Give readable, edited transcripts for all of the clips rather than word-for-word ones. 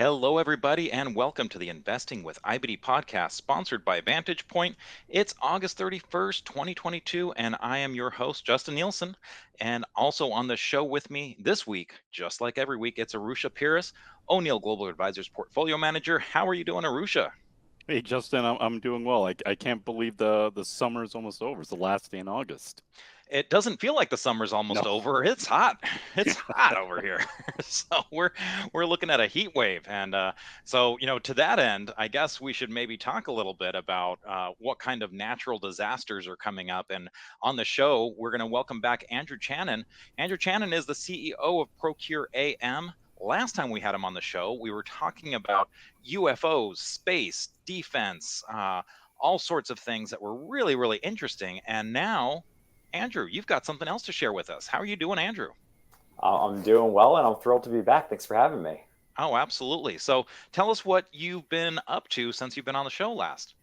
Hello, everybody, and welcome to the Investing with IBD podcast, sponsored by Vantage Point. It's August 31st, 2022, and I am your host, Justin Nielsen. And also on the show with me this week, just like every week, it's Arusha Pires, O'Neill Global Advisors Portfolio Manager. How are you doing, Arusha? Hey Justin, I'm doing well. I can't believe the summer is almost over. It's the last day in August. It doesn't feel like the summer's almost No. over. It's hot. It's hot over here. So we're looking at a heat wave, and so to that end, I guess we should maybe talk a little bit about what kind of natural disasters are coming up. And on the show, we're going to welcome back Andrew Chanin. Andrew Chanin is the CEO of ProcureAM. Last time we had him on the show, we were talking about UFOs, space, defense, all sorts of things that were really, really interesting. And now, Andrew, you've got something else to share with us. How are you doing, Andrew? I'm doing well, and I'm thrilled to be back. Thanks for having me. Oh, absolutely. So tell us what you've been up to since you've been on the show last.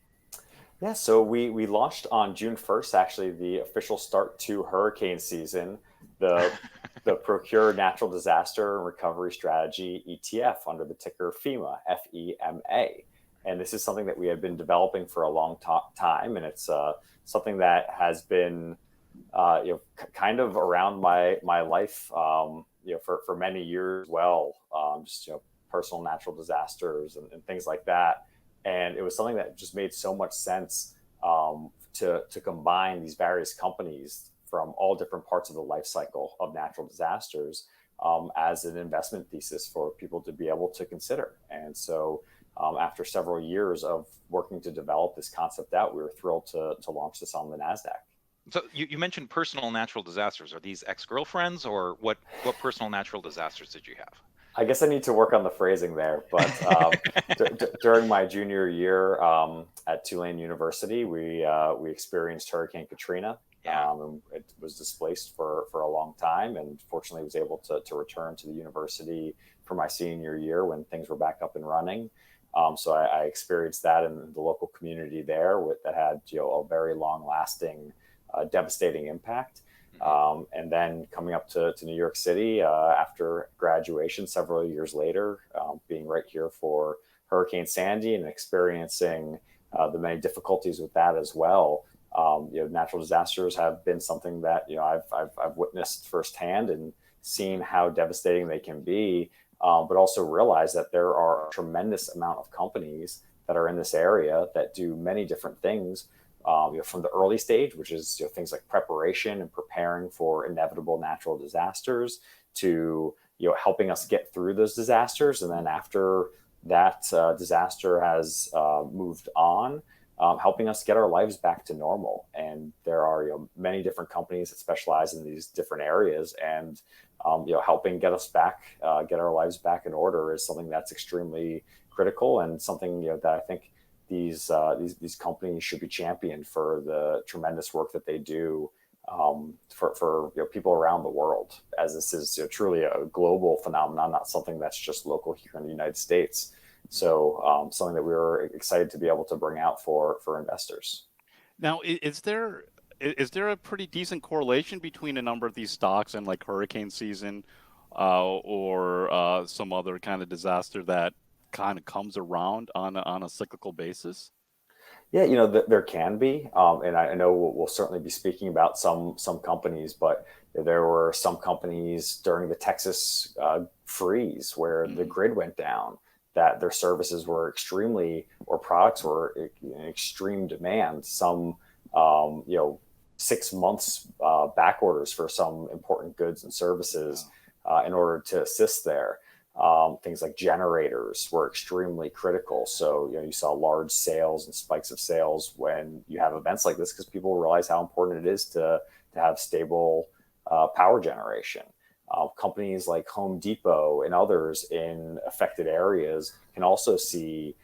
Yeah, so we launched on June 1st, actually, the official start to hurricane season, the the Procure Natural Disaster and Recovery Strategy ETF under the ticker FEMA, FEMA. And this is something that we had been developing for a long time, and it's something that has been kind of around my life, for many years as well. Just personal natural disasters and things like that. And it was something that just made so much sense to combine these various companies from all different parts of the life cycle of natural disasters as an investment thesis for people to be able to consider. And so after several years of working to develop this concept out, we were thrilled to launch this on the NASDAQ. So you mentioned personal natural disasters. Are these ex-girlfriends, or what personal natural disasters did you I guess I need to work on the phrasing there, but during my junior year at Tulane University, we experienced Hurricane Katrina, have? and it was displaced for a long time, and fortunately was able to return to the university for my senior year when things were back up and running. So I experienced that in the local community there that had a very long lasting, devastating impact. And then coming up to New York City after graduation several years later, being right here for Hurricane Sandy and experiencing the many difficulties with that as well. Natural disasters have been something that I've witnessed firsthand and seen how devastating they can be, but also realize that there are a tremendous amount of companies that are in this area that do many different things, from the early stage, which is things like preparation and preparing for inevitable natural disasters, to helping us get through those disasters, and then after that disaster has moved on, helping us get our lives back to normal. And there are many different companies that specialize in these different areas, and helping get us back, get our lives back in order is something that's extremely critical, and something that I think these companies should be championed for the tremendous work that they do for people around the world, as this is truly a global phenomenon, not something that's just local here in the United States. So something that we were excited to be able to bring out for investors. Now, is there a pretty decent correlation between a number of these stocks and like hurricane season, or some other kind of disaster that kind of comes around on a cyclical basis? Yeah, there can be, and I know we'll certainly be speaking about some companies, but there were some companies during the Texas freeze where the Mm. grid went down, that their services were or products were in extreme demand. Some, 6 months back orders for some important goods and services Wow. in order to assist there. Things like generators were extremely critical. So, you saw large sales and spikes of sales when you have events like this, because people realize how important it is to have stable power generation. Companies like Home Depot and others in affected areas can also see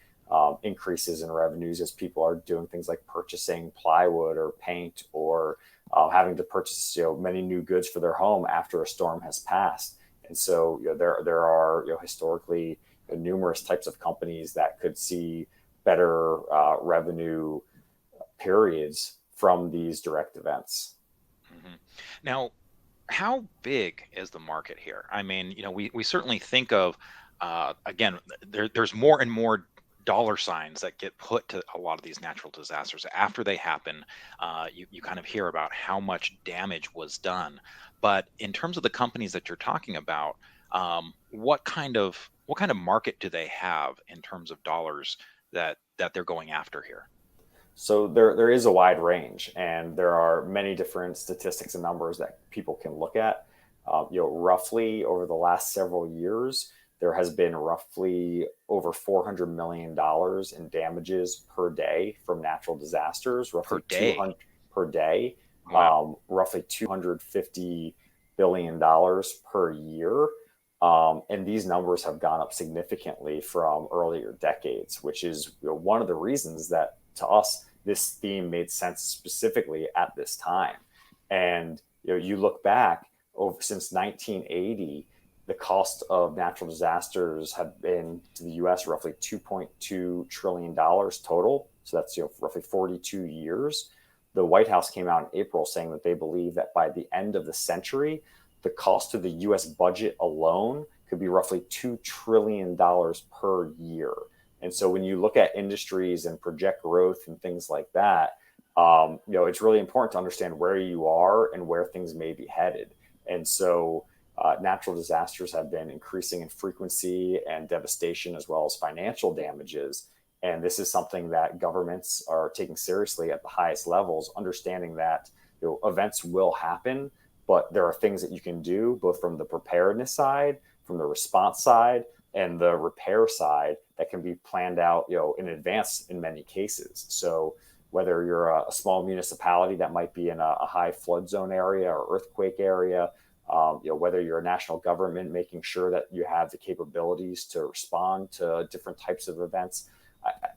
increases in revenues as people are doing things like purchasing plywood or paint, or having to purchase many new goods for their home after a storm has passed. And so there are historically numerous types of companies that could see better revenue periods from these direct events. Hmm. Now, how big is the market here? I mean, we certainly think of again, there's more and more dollar signs that get put to a lot of these natural disasters after they happen. You kind of hear about how much damage was done, but in terms of the companies that you're talking about, what kind of market do they have in terms of dollars that they're going after here? So there is a wide range, and there are many different statistics and numbers that people can look at. Roughly over the last several years, there has been roughly over $400 million in damages per day from natural disasters, Per roughly day? 200 per day, Wow. roughly $250 billion per year. And these numbers have gone up significantly from earlier decades, which is one of the reasons that to us this theme made sense specifically at this time. And you look back over since 1980, the cost of natural disasters have been to the U.S. roughly $2.2 trillion total. So that's roughly 42 years. The White House came out in April saying that they believe that by the end of the century, the cost to the U.S. budget alone could be roughly $2 trillion per year. And so when you look at industries and project growth and things like that, it's really important to understand where you are and where things may be headed. And so natural disasters have been increasing in frequency and devastation as well as financial damages. And this is something that governments are taking seriously at the highest levels, understanding that events will happen, but there are things that you can do both from the preparedness side, from the response side, and the repair side that can be planned out, in advance in many cases. So whether you're a small municipality that might be in a high flood zone area or earthquake area, whether you're a national government making sure that you have the capabilities to respond to different types of events,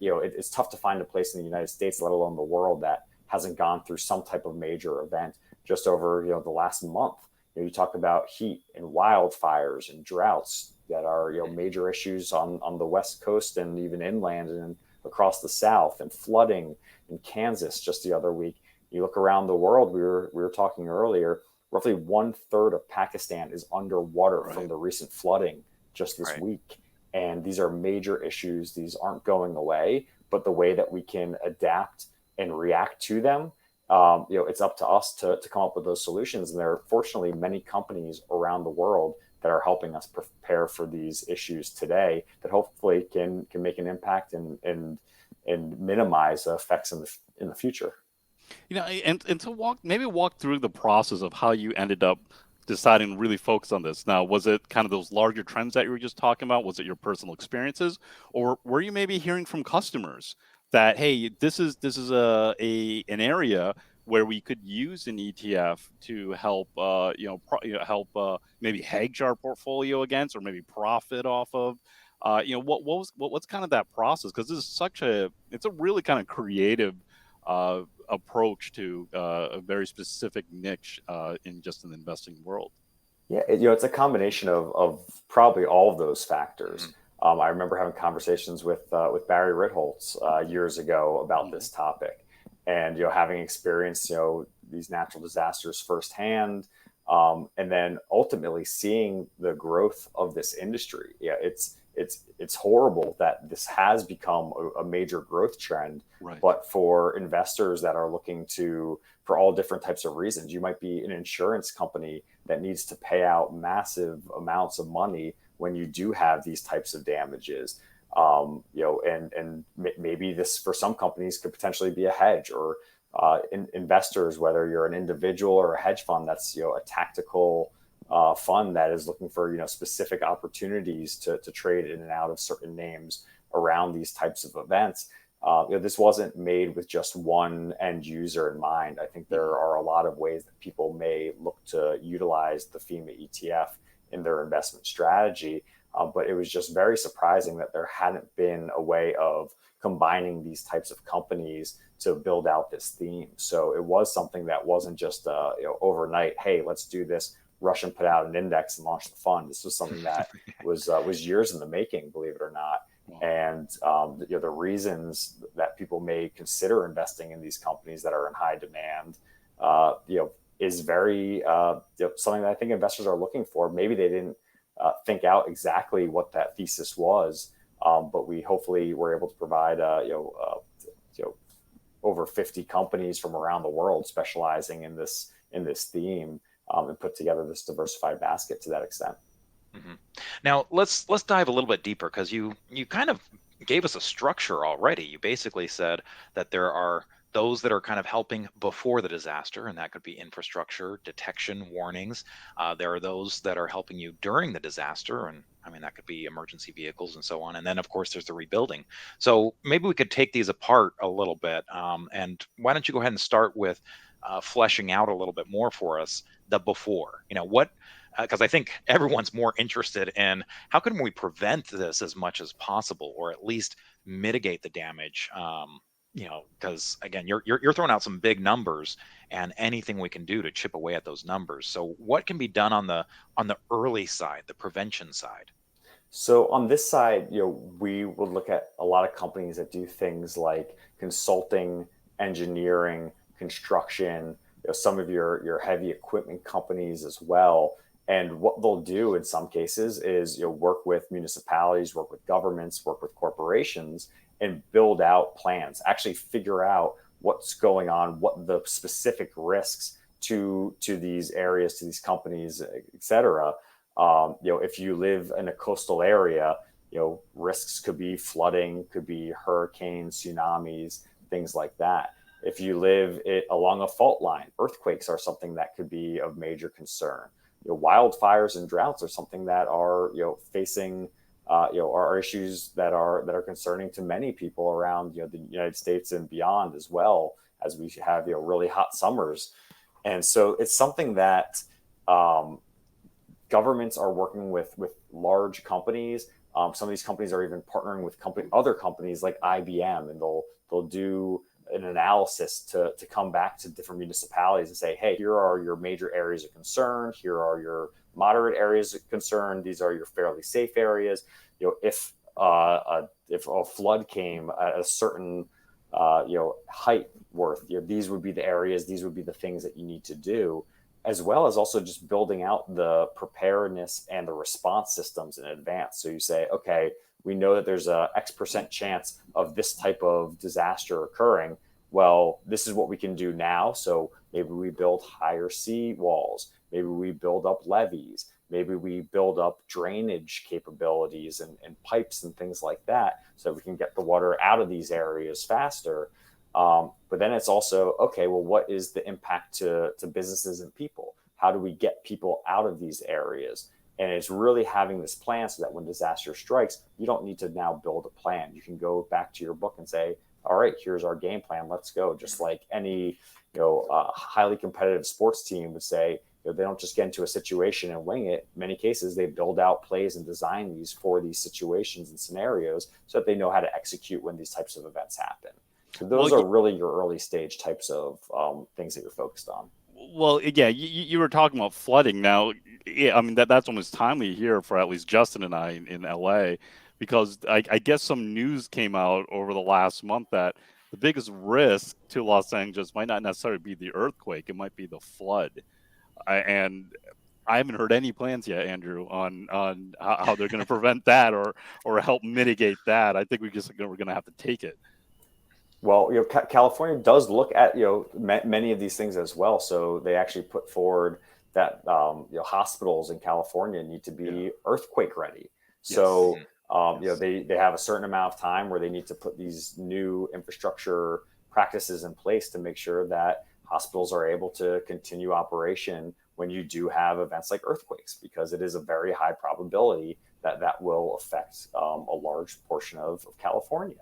it's tough to find a place in the United States, let alone the world, that hasn't gone through some type of major event just over the last month. You talk about heat and wildfires and droughts that are major issues on the West Coast and even inland and across the South, and flooding in Kansas just the other week. You look around the world, we were talking earlier, roughly 1/3 of Pakistan is underwater from the recent flooding just this Right. week. And these are major issues. These aren't going away, but the way that we can adapt and react to them, it's up to us to come up with those solutions. And there are fortunately many companies around the world that are helping us prepare for these issues today that hopefully can make an impact and minimize effects in the future. And to walk through the process of how you ended up deciding to really focus on this. Now, was it kind of those larger trends that you were just talking about? Was it your personal experiences, or were you maybe hearing from customers that, hey, this is an area where we could use an ETF to help help maybe hedge our portfolio against, or maybe profit off of. What's kind of that process? Because this is it's a really kind of creative approach to a very specific niche in just an investing world. Yeah, it's a combination of probably all of those factors. I remember having conversations with Barry Ritholtz years ago about this topic, and having experienced these natural disasters firsthand, and then ultimately seeing the growth of this industry. Yeah, it's horrible that this has become a major growth trend. Right. But for investors that are looking for all different types of reasons, you might be an insurance company that needs to pay out massive amounts of money when you do have these types of damages. And maybe this for some companies could potentially be a hedge, or investors, whether you're an individual or a hedge fund that's a tactical fund that is looking for specific opportunities to trade in and out of certain names around these types of events. This wasn't made with just one end user in mind. I think there are a lot of ways that people may look to utilize the FEMA ETF in their investment strategy. But it was just very surprising that there hadn't been a way of combining these types of companies to build out this theme. So it was something that wasn't just overnight, hey, let's do this, rush and put out an index and launch the fund. This was something that was years in the making, believe it or not. And the reasons that people may consider investing in these companies that are in high demand, is very something that I think investors are looking for. Maybe they didn't think out exactly what that thesis was. But we hopefully were able to provide over 50 companies from around the world specializing in this theme, and put together this diversified basket to that extent. Mm-hmm. Now let's dive a little bit deeper, because you kind of gave us a structure already. You basically said that there are those that are kind of helping before the disaster, and that could be infrastructure, detection, warnings. There are those that are helping you during the disaster, and I mean that could be emergency vehicles and so on. And then of course there's the rebuilding. So maybe we could take these apart a little bit. And why don't you go ahead and start with fleshing out a little bit more for us the before? What, because I think everyone's more interested in how can we prevent this as much as possible, or at least mitigate the damage. Because again, you're throwing out some big numbers, and anything we can do to chip away at those numbers. So, what can be done on the early side, the prevention side? So on this side, we would look at a lot of companies that do things like consulting, engineering, construction, some of your heavy equipment companies as well. And what they'll do in some cases is work with municipalities, work with governments, work with corporations, and build out plans. Actually, figure out what's going on, what the specific risks to these areas, to these companies, et cetera. If you live in a coastal area, risks could be flooding, could be hurricanes, tsunamis, things like that. If you live along a fault line, earthquakes are something that could be of major concern. Wildfires and droughts are something that are facing are issues that are concerning to many people around the United States and beyond, as well as we have really hot summers. And so it's something that governments are working with large companies. Some of these companies are even partnering with other companies like IBM, and they'll do an analysis to come back to different municipalities and say, hey, here are your major areas of concern. Here are your moderate areas of concern. These are your fairly safe areas. If a flood came at a certain height worth, these would be the areas. These would be the things that you need to do, as well as also just building out the preparedness and the response systems in advance. So you say, okay, we know that there's a X% chance of this type of disaster occurring. Well, this is what we can do now. So maybe we build higher sea walls. Maybe we build up levees. Maybe we build up drainage capabilities and pipes and things like that, so we can get the water out of these areas faster. But then it's also, okay, well, what is the impact to businesses and people? How do we get people out of these areas? And it's really having this plan so that when disaster strikes, you don't need to now build a plan. You can go back to your book and say, all right, here's our game plan. Let's go. Just like any highly competitive sports team would say, they don't just get into a situation and wing it. In many cases, they build out plays and design these for these situations and scenarios so that they know how to execute when these types of events happen. So those are really your early stage types of things that you're focused on. Well, yeah, you were talking about flooding. Now, yeah, I mean that's almost timely here for at least Justin and I in LA, because I guess some news came out over the last month that the biggest risk to Los Angeles might not necessarily be the earthquake; it might be the flood. And I haven't heard any plans yet, Andrew, on how they're going to prevent that or help mitigate that. I think we're going to have to take it. Well, California does look at many of these things as well. So they actually put forward that hospitals in California need to be earthquake ready. So they have a certain amount of time where they need to put these new infrastructure practices in place to make sure that hospitals are able to continue operation when you do have events like earthquakes, because it is a very high probability that will affect a large portion of California.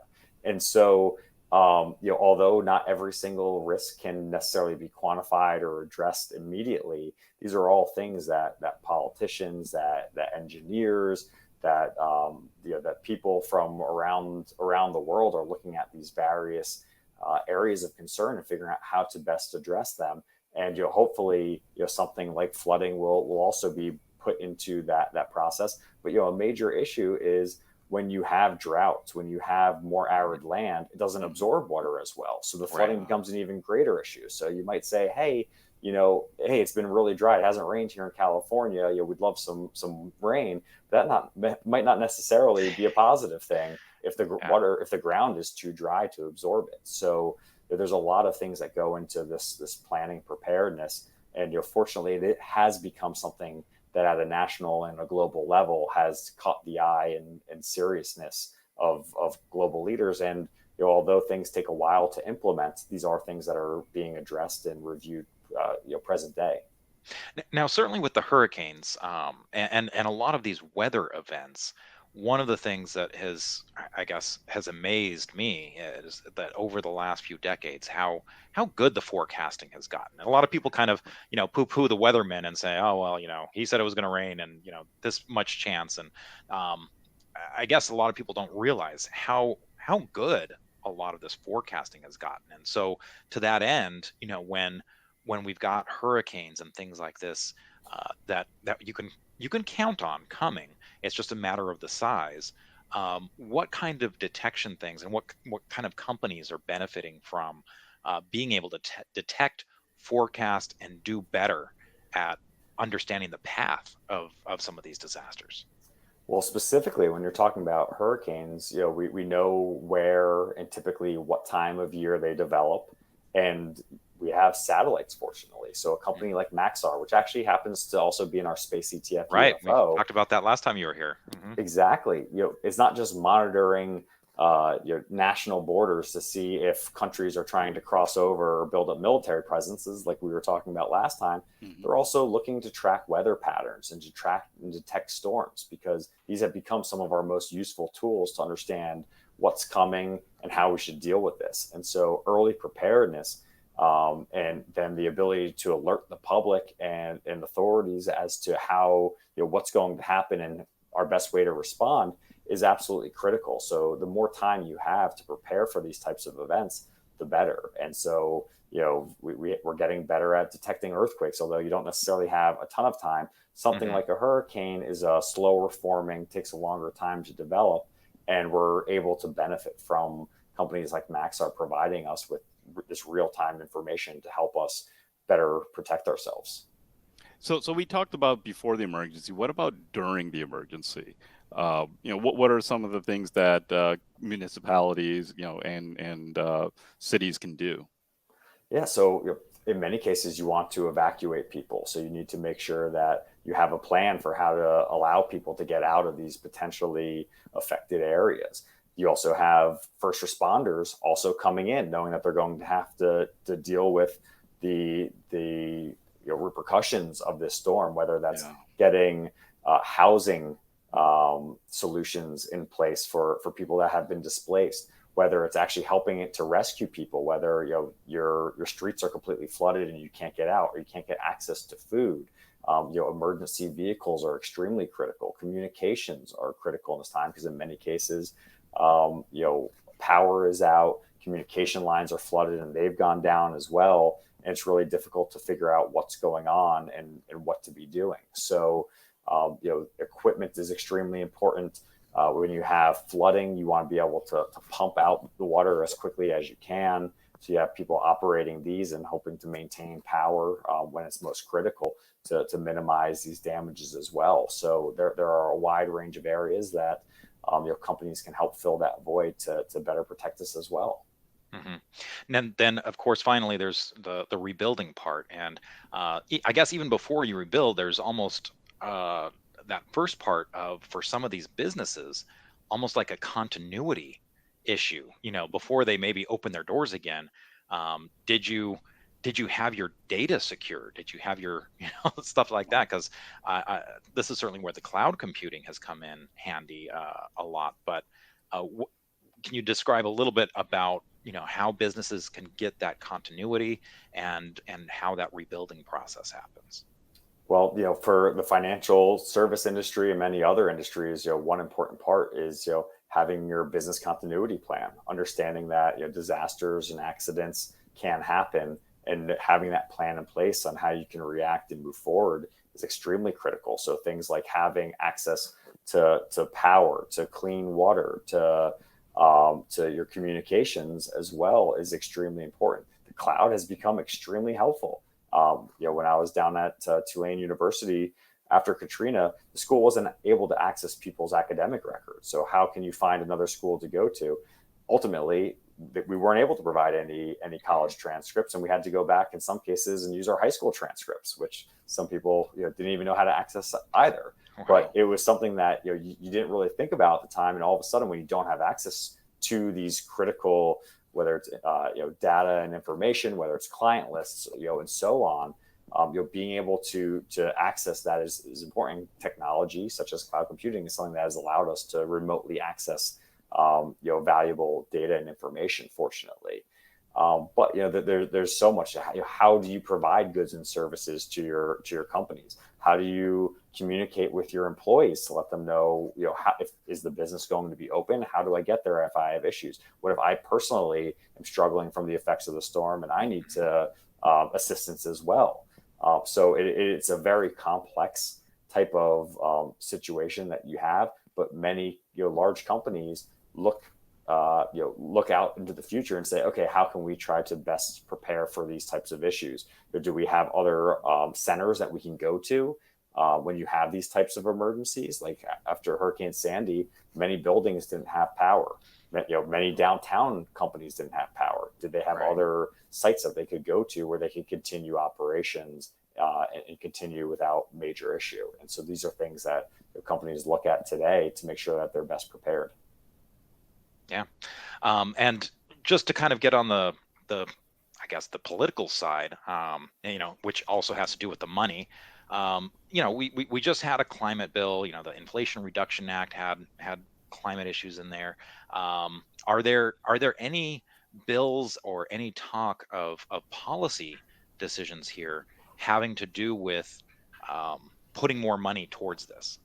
And so although not every single risk can necessarily be quantified or addressed immediately, these are all things that politicians, that engineers, that that people from around the world are looking at these various areas of concern and figuring out how to best address them. And hopefully something like flooding will also be put into that process. But a major issue is when you have droughts, when you have more arid land, it doesn't absorb water as well. So the flooding Right. becomes an even greater issue. So you might say, hey, hey, it's been really dry. It hasn't rained here in California. We'd love some rain. Might not necessarily be a positive thing if the Yeah. if the ground is too dry to absorb it. So there's a lot of things that go into this planning preparedness. And fortunately, it has become something that at a national and a global level has caught the eye and seriousness of global leaders. And although things take a while to implement, these are things that are being addressed and reviewed present day. Now, certainly with the hurricanes, and a lot of these weather events, one of the things that I guess, has amazed me is that over the last few decades, how good the forecasting has gotten. And a lot of people kind of, poo-poo the weathermen and say, oh well, he said it was going to rain, and this much chance. And um, I guess a lot of people don't realize how good a lot of this forecasting has gotten. And so, to that end, when we've got hurricanes and things like this, that you can count on coming. It's just a matter of the size. What kind of detection things, and what kind of companies are benefiting from being able to detect, forecast, and do better at understanding the path of some of these disasters? Well, specifically when you're talking about hurricanes, we know where and typically what time of year they develop, and we have satellites, fortunately. So a Mm. company like Maxar, which actually happens to also be in our space ETF Right. We UFO, talked about that last time you were here. exactly. It's not just monitoring your national borders to see if countries are trying to cross over or build up military presences, like we were talking about last time. Hmm. They're also looking to track weather patterns and to track and detect storms, because these have become some of our most useful tools to understand what's coming and how we should deal with this. And so, early preparedness, and then the ability to alert the public and authorities as to how what's going to happen and our best way to respond is absolutely critical. So the more time you have to prepare for these types of events, the better. And so we're getting better at detecting earthquakes, although you don't necessarily have a ton of time. Something Hmm. like a hurricane is a slower forming, takes a longer time to develop, and we're able to benefit from companies like Maxar providing us with this real-time information to help us better protect ourselves. So we talked about before the emergency. What about during the emergency? What are some of the things that municipalities, and cities can do? Yeah, so in many cases, you want to evacuate people. So you need to make sure that you have a plan for how to allow people to get out of these potentially affected areas. You also have first responders also coming in, knowing that they're going to have to deal with the repercussions of this storm, whether that's Yeah. getting housing solutions in place for people that have been displaced, whether it's actually helping it to rescue people, whether your streets are completely flooded and you can't get out or you can't get access to food. Emergency vehicles are extremely critical. Communications are critical in this time because in many cases, power is out, communication lines are flooded, and they've gone down as well. And it's really difficult to figure out what's going on and what to be doing. So, equipment is extremely important. When you have flooding, you want to be able to pump out the water as quickly as you can. So you have people operating these and hoping to maintain power when it's most critical to minimize these damages as well. So there are a wide range of areas that companies can help fill that void to better protect us as well. Hmm. And then, of course, finally, there's the rebuilding part. And I guess even before you rebuild, there's almost that first part of, for some of these businesses, almost like a continuity issue. Before they maybe open their doors again, did you have your data secure? Did you have your stuff like that? Because this is certainly where the cloud computing has come in handy a lot. But uh, can you describe a little bit about how businesses can get that continuity, and how that rebuilding process happens? Well, for the financial service industry and many other industries, one important part is, having your business continuity plan, understanding that, disasters and accidents can happen, and having that plan in place on how you can react and move forward is extremely critical. So things like having access to power, to clean water, to your communications as well is extremely important. The cloud has become extremely helpful. When I was down at Tulane University after Katrina, the school wasn't able to access people's academic records. So how can you find another school to go to? Ultimately, we weren't able to provide any college transcripts, and we had to go back in some cases and use our high school transcripts, which some people didn't even know how to access either. Wow. But it was something that you didn't really think about at the time, and all of a sudden, when you don't have access to these critical, whether it's data and information, whether it's client lists, and so on, being able to access that is important. Technology such as cloud computing is something that has allowed us to remotely access valuable data and information, fortunately. But there's so much. How do you provide goods and services to your companies? How do you communicate with your employees to let them know, is the business going to be open? How do I get there if I have issues? What if I personally am struggling from the effects of the storm and I need to assistance as well? So it's a very complex type of situation that you have, but many large companies look out into the future and say, okay, how can we try to best prepare for these types of issues? Or do we have other centers that we can go to when you have these types of emergencies? Like after Hurricane Sandy, many buildings didn't have power. Many downtown companies didn't have power. Did they have other sites that they could go to where they could continue operations and continue without major issue? And so these are things that companies look at today to make sure that they're best prepared. Yeah. And just to kind of get on the I guess the political side, which also has to do with the money. We just had a climate bill. The Inflation Reduction Act had climate issues in there. Are there any bills or any talk of policy decisions here having to do with putting more money towards this?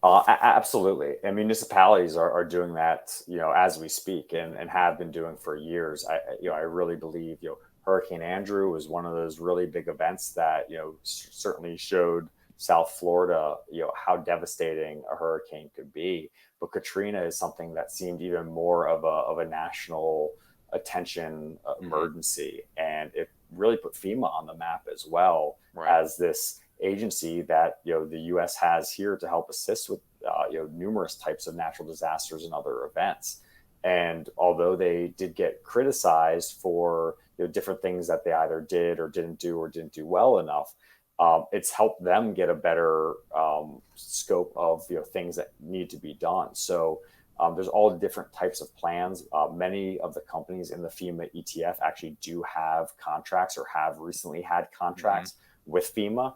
Absolutely. And municipalities are doing that, as we speak, and have been doing for years. I really believe, Hurricane Andrew was one of those really big events that, certainly showed South Florida, how devastating a hurricane could be. But Katrina is something that seemed even more of a national attention emergency. And it really put FEMA on the map as well, as this agency that the U.S. has here to help assist with numerous types of natural disasters and other events. And although they did get criticized for different things that they either did or didn't do well enough, it's helped them get a better scope of things that need to be done. So there's all different types of plans. Many of the companies in the FEMA ETF actually do have contracts or have recently had contracts with FEMA.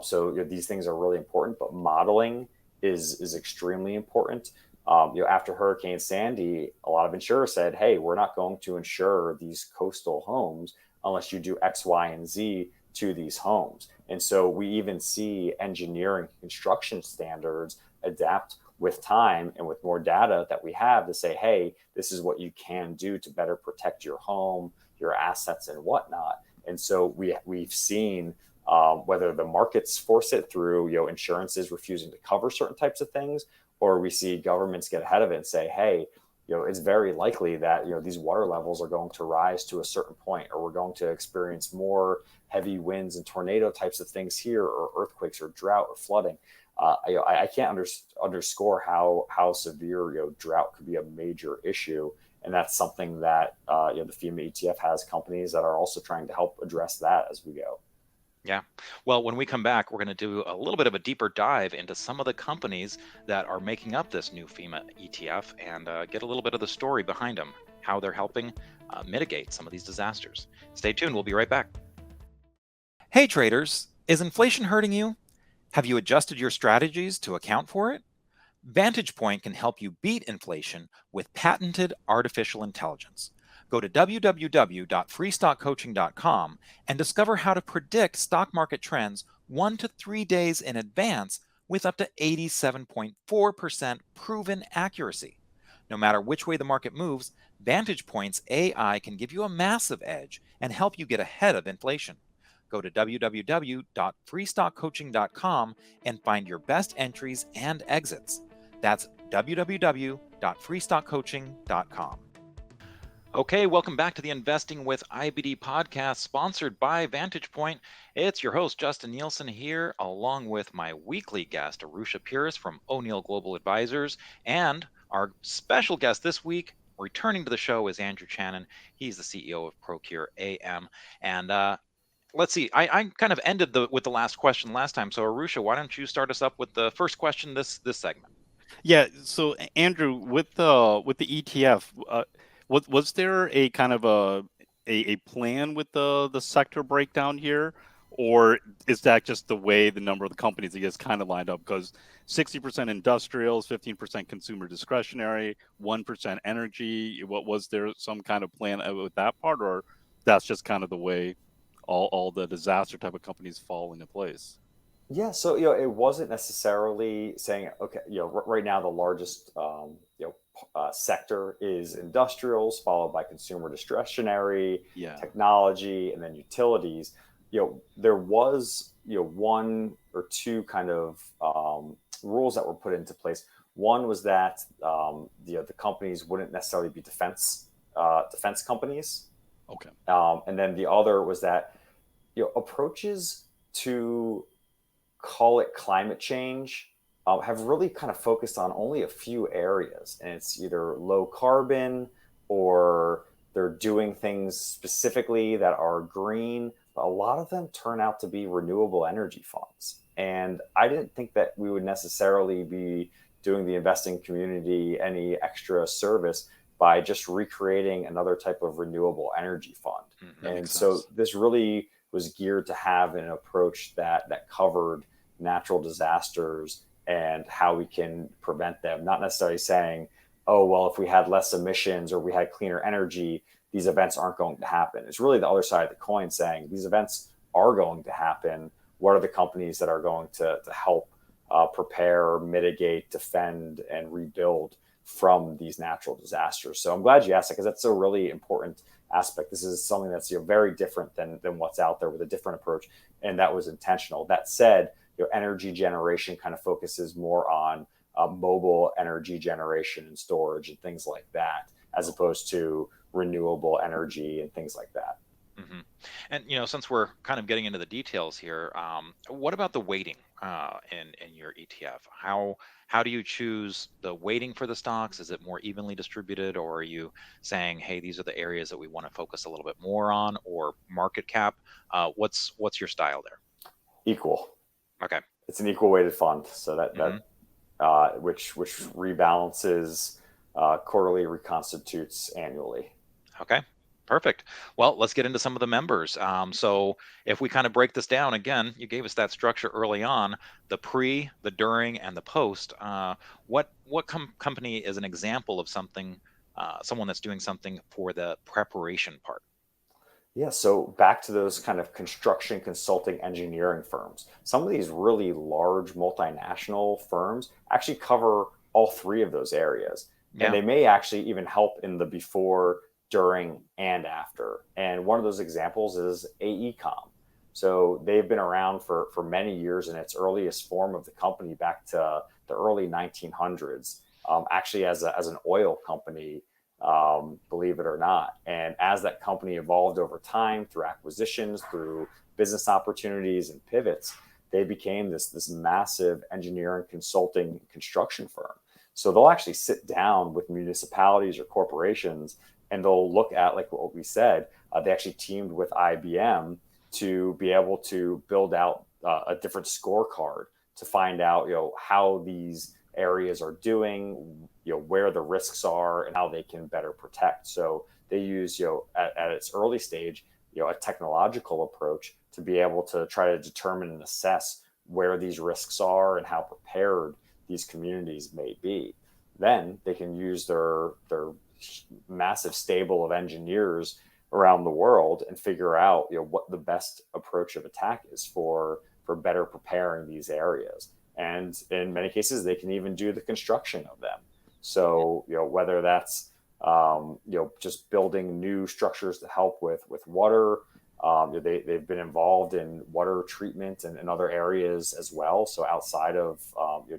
So these things are really important, but modeling is extremely important. After Hurricane Sandy, a lot of insurers said, hey, we're not going to insure these coastal homes unless you do X, Y, and Z to these homes. And so we even see engineering construction standards adapt with time and with more data that we have to say, hey, this is what you can do to better protect your home, your assets, and whatnot. And so we've seen whether the markets force it through, insurances refusing to cover certain types of things, or we see governments get ahead of it and say, hey, it's very likely that, these water levels are going to rise to a certain point, or we're going to experience more heavy winds and tornado types of things here, or earthquakes or drought or flooding. I can't underscore how severe, drought could be a major issue. And that's something that, the FEMA ETF has companies that are also trying to help address that as we go. Yeah. Well, when we come back, we're going to do a little bit of a deeper dive into some of the companies that are making up this new FEMA ETF and get a little bit of the story behind them, how they're helping mitigate some of these disasters. Stay tuned. We'll be right back. Hey, traders. Is inflation hurting you? Have you adjusted your strategies to account for it? Vantage Point can help you beat inflation with patented artificial intelligence. Go to www.freestockcoaching.com and discover how to predict stock market trends 1 to 3 days in advance with up to 87.4% proven accuracy. No matter which way the market moves, Vantage Point's AI can give you a massive edge and help you get ahead of inflation. Go to www.freestockcoaching.com and find your best entries and exits. That's www.freestockcoaching.com. Okay, welcome back to the Investing with IBD podcast, sponsored by Vantage Point. It's your host, Justin Nielsen, here, along with my weekly guest, Arusha Puris from O'Neill Global Advisors. And our special guest this week, returning to the show, is Andrew Chanin. He's the CEO of ProcureAM. And let's see, I kind of ended with the last question last time. So, Arusha, why don't you start us up with the first question this segment? Yeah. So Andrew, with the ETF, was there a kind of a plan with the sector breakdown here, or is that just the way the number of the companies that gets kind of lined up? Because 60% industrials, 15% consumer discretionary, 1% energy. What was there some kind of plan with that part, or that's just kind of the way all the disaster type of companies fall into place? Yeah, so it wasn't necessarily saying, okay, right now the largest sector is industrials, followed by consumer discretionary, Yeah. technology, and then utilities. There was one or two kind of rules that were put into place. One was that the companies wouldn't necessarily be defense companies. Okay. And then the other was that approaches to call it climate change have really kind of focused on only a few areas, and it's either low carbon or they're doing things specifically that are green, but a lot of them turn out to be renewable energy funds. And I didn't think that we would necessarily be doing the investing community any extra service by just recreating another type of renewable energy fund. And so this really was geared to have an approach that covered natural disasters and how we can prevent them, not necessarily saying, oh, well, if we had less emissions or we had cleaner energy, these events aren't going to happen. It's really the other side of the coin saying these events are going to happen. What are the companies that are going to help prepare, mitigate, defend, and rebuild from these natural disasters? So I'm glad you asked that, because that's a really important aspect. This is something that's very different than what's out there, with a different approach, and that was intentional. That said, energy generation kind of focuses more on mobile energy generation and storage and things like that, as opposed to renewable energy and things like that. Mm-hmm. And since we're kind of getting into the details here, what about the weighting in your ETF? How do you choose the weighting for the stocks? Is it more evenly distributed, or are you saying, hey, these are the areas that we want to focus a little bit more on, or market cap? What's your style there? Equal. Okay. It's an equal weighted fund, so that which rebalances quarterly, reconstitutes annually. Okay. Perfect. Well, let's get into some of the members. So if we kind of break this down again, you gave us that structure early on: the pre, the during, and the post. What company is an example of something, someone that's doing something for the preparation part? Yeah, so back to those kind of construction consulting engineering firms. Some of these really large multinational firms actually cover all three of those areas. Yeah. And they may actually even help in the before, during, and after. And one of those examples is Aecom. So they've been around for many years in its earliest form of the company, back to the early 1900s, actually as an oil company, believe it or not. And as that company evolved over time through acquisitions, through business opportunities and pivots, they became this massive engineering, consulting, construction firm. So they'll actually sit down with municipalities or corporations, and they'll look at, like what we said, they actually teamed with IBM to be able to build out a different scorecard to find out, how these areas are doing, where the risks are, and how they can better protect. So they use, at its early stage, a technological approach to be able to try to determine and assess where these risks are and how prepared these communities may be. Then they can use their massive stable of engineers around the world and figure out, what the best approach of attack is for better preparing these areas. And in many cases, they can even do the construction of them. So, whether that's, just building new structures to help with water They've been involved in water treatment and other areas as well. So outside of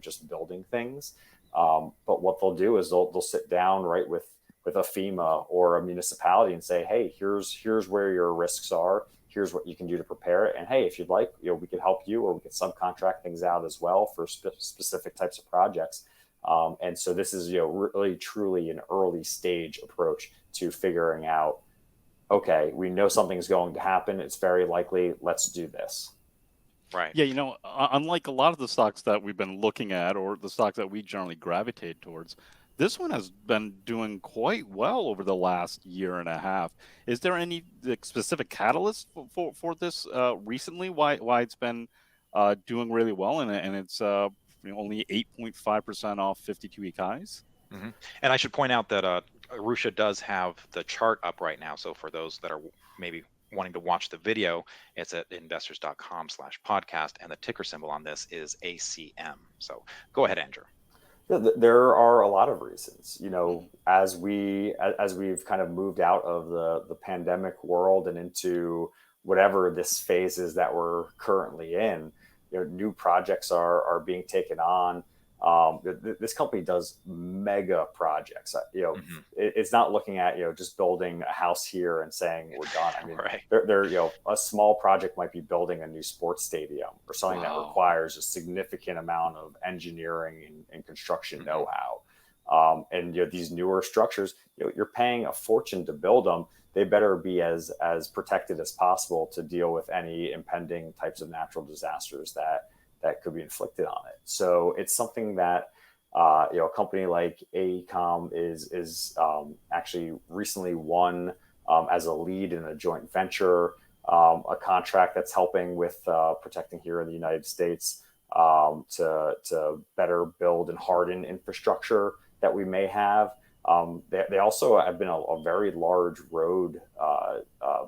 just building things. But what they'll do is they'll sit down right with a FEMA or a municipality and say, hey, here's where your risks are. Here's what you can do to prepare it. And hey, if you'd like, we could help you, or we could subcontract things out as well for specific types of projects. And so this is, really truly an early stage approach to figuring out, okay, we know something's going to happen. It's very likely. Let's do this. Right. Yeah, unlike a lot of the stocks that we've been looking at, or the stocks that we generally gravitate towards, this one has been doing quite well over the last year and a half. Is there any specific catalyst for this recently? Why it's been doing really well, and it's only 8.5% off 52-week highs? Mm-hmm. And I should point out that Arusha does have the chart up right now. So for those that are maybe wanting to watch the video, it's at investors.com/podcast, and the ticker symbol on this is ACM. So go ahead, Andrew. There are a lot of reasons, as we've kind of moved out of the pandemic world and into whatever this phase is that we're currently in. New projects are being taken on. This company does mega projects. It's not looking at just building a house here and saying we're done. I mean, right. they're a small project might be building a new sports stadium or something that requires a significant amount of engineering and construction know-how. And these newer structures, you're paying a fortune to build them. They better be as protected as possible to deal with any impending types of natural disasters that could be inflicted on it. So it's something that a company like Aecom is actually recently won as a lead in a joint venture, a contract that's helping with protecting here in the United States to better build and harden infrastructure that we may have. They also have been a very large road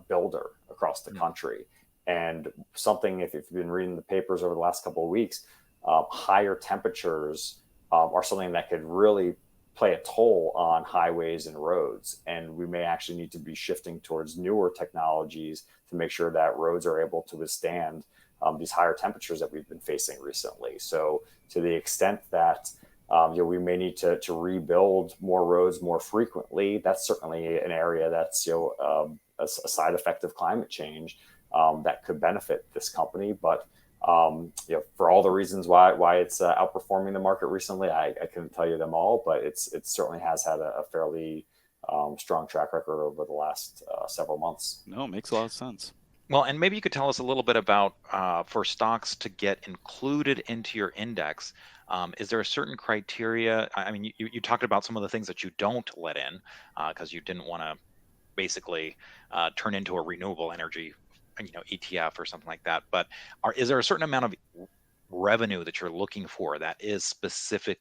builder across the country. And something, if you've been reading the papers over the last couple of weeks, higher temperatures are something that could really play a toll on highways and roads. And we may actually need to be shifting towards newer technologies to make sure that roads are able to withstand these higher temperatures that we've been facing recently. So to the extent that we may need to rebuild more roads more frequently, that's certainly an area that's a side effect of climate change. That could benefit this company, but for all the reasons why it's outperforming the market recently, I couldn't tell you them all, but it certainly has had a fairly strong track record over the last several months. No, it makes a lot of sense. Well, and maybe you could tell us a little bit about for stocks to get included into your index. Is there a certain criteria? I mean, you talked about some of the things that you don't let in because you didn't want to basically turn into a renewable energy ETF or something like that. But is there a certain amount of revenue that you're looking for that is specific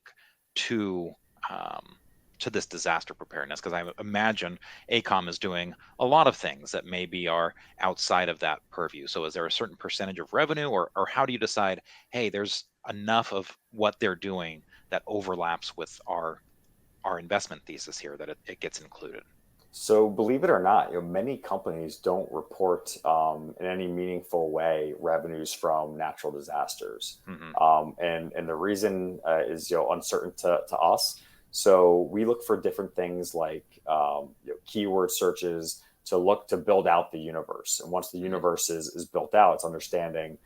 to this disaster preparedness? Because I imagine Aecom is doing a lot of things that maybe are outside of that purview. So is there a certain percentage of revenue, or how do you decide, hey, there's enough of what they're doing that overlaps with our investment thesis here that it gets included? So believe it or not, many companies don't report in any meaningful way revenues from natural disasters. And the reason is uncertain to us. So we look for different things like keyword searches to build out the universe. And once the universe is built out, it's understanding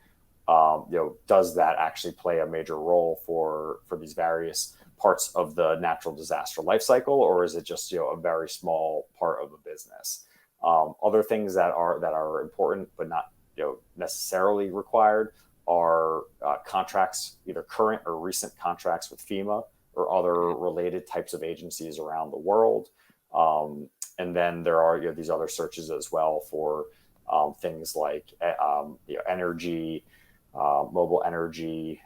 does that actually play a major role for these various parts of the natural disaster life cycle, or is it just a very small part of a business? Other things that are important but not necessarily required are contracts, either current or recent contracts with FEMA or other related types of agencies around the world. And then there are these other searches as well for things like energy, mobile energy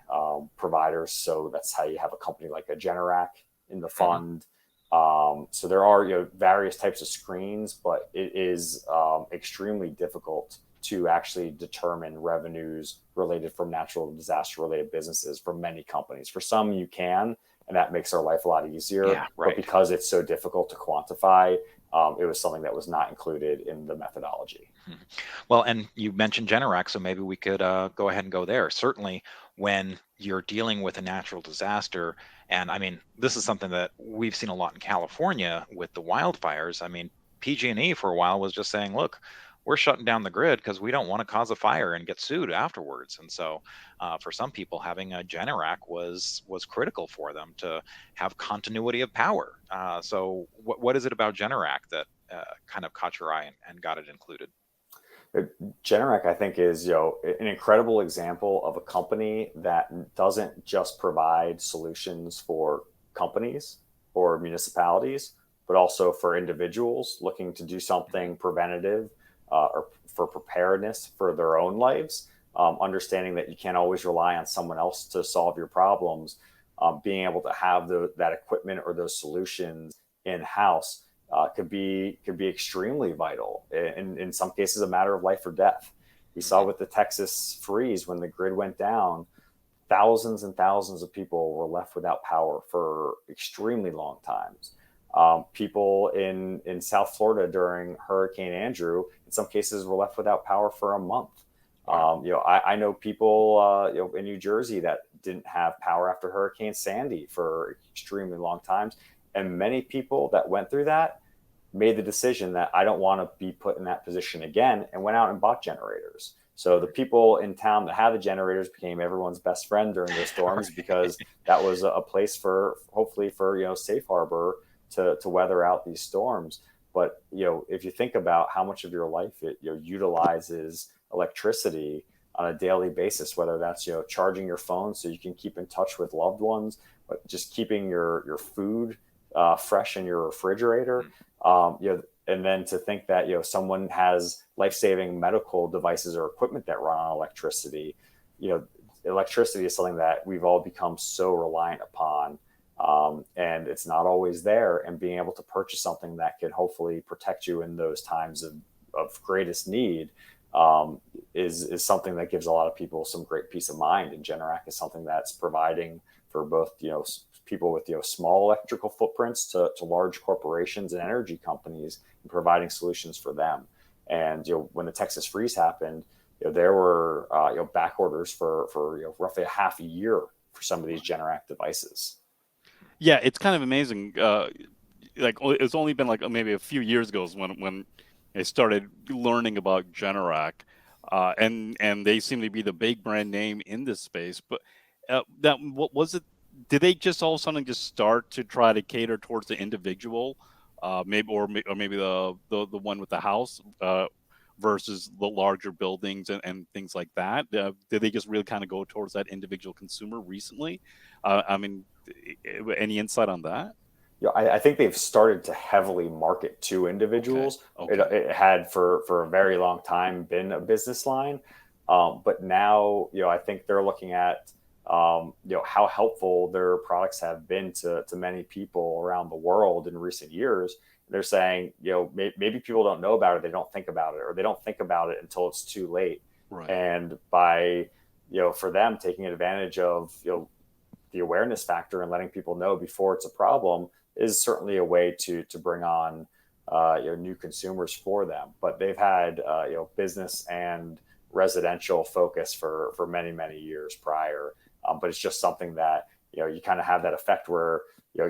providers. So that's how you have a company like a Generac in the fund. So there are various types of screens, but it is extremely difficult to actually determine revenues related from natural disaster related businesses for many companies. For some you can, and that makes our life a lot easier. Yeah, right. But because it's so difficult to quantify, it was something that was not included in the methodology. Well, and you mentioned Generac, so maybe we could go ahead and go there. Certainly, when you're dealing with a natural disaster, and I mean, this is something that we've seen a lot in California with the wildfires. I mean, PG&E for a while was just saying, look, we're shutting down the grid because we don't want to cause a fire and get sued afterwards. And so, for some people, having a Generac was critical for them to have continuity of power. So, what is it about Generac that kind of caught your eye and got it included? Generac, I think, is an incredible example of a company that doesn't just provide solutions for companies or municipalities, but also for individuals looking to do something preventative or for preparedness for their own lives. Understanding that you can't always rely on someone else to solve your problems, being able to have that equipment or those solutions in house could be extremely vital. In some cases, a matter of life or death. We saw with the Texas freeze when the grid went down, thousands and thousands of people were left without power for extremely long times. People in South Florida during Hurricane Andrew, in some cases, were left without power for a month. I know people in New Jersey that didn't have power after Hurricane Sandy for extremely long times. And many people that went through that made the decision that I don't want to be put in that position again, and went out and bought generators. So the people in town that had the generators became everyone's best friend during those storms because that was a place for, hopefully for, safe harbor to weather out these storms. But, if you think about how much of your life it utilizes electricity on a daily basis, whether that's, charging your phone so you can keep in touch with loved ones, but just keeping your food fresh in your refrigerator, and then to think that someone has life-saving medical devices or equipment that run on electricity. Electricity is something that we've all become so reliant upon, and it's not always there. And being able to purchase something that can hopefully protect you in those times of greatest need is something that gives a lot of people some great peace of mind. And Generac is something that's providing for both people with small electrical footprints to large corporations and energy companies, and providing solutions for them. And when the Texas freeze happened, there were back orders for roughly a half a year for some of these Generac devices. Yeah, it's kind of amazing. It's only been like maybe a few years ago when I started learning about Generac, and they seem to be the big brand name in this space. But what was it? Did they just all of a sudden just start to try to cater towards the individual, maybe the one with the house versus the larger buildings and things like that? Did they just really kind of go towards that individual consumer recently? I mean, any insight on that? I think they've started to heavily market to individuals. Okay. It had for a very long time been a business line, but now I think they're looking at how helpful their products have been to many people around the world in recent years. They're saying, maybe people don't know about it, they don't think about it, or they don't think about it until it's too late. Right. And by, for them taking advantage of, the awareness factor and letting people know before it's a problem is certainly a way to bring on, new consumers for them. But they've had, business and residential focus for many, many years prior. But it's just something that, you kind of have that effect where,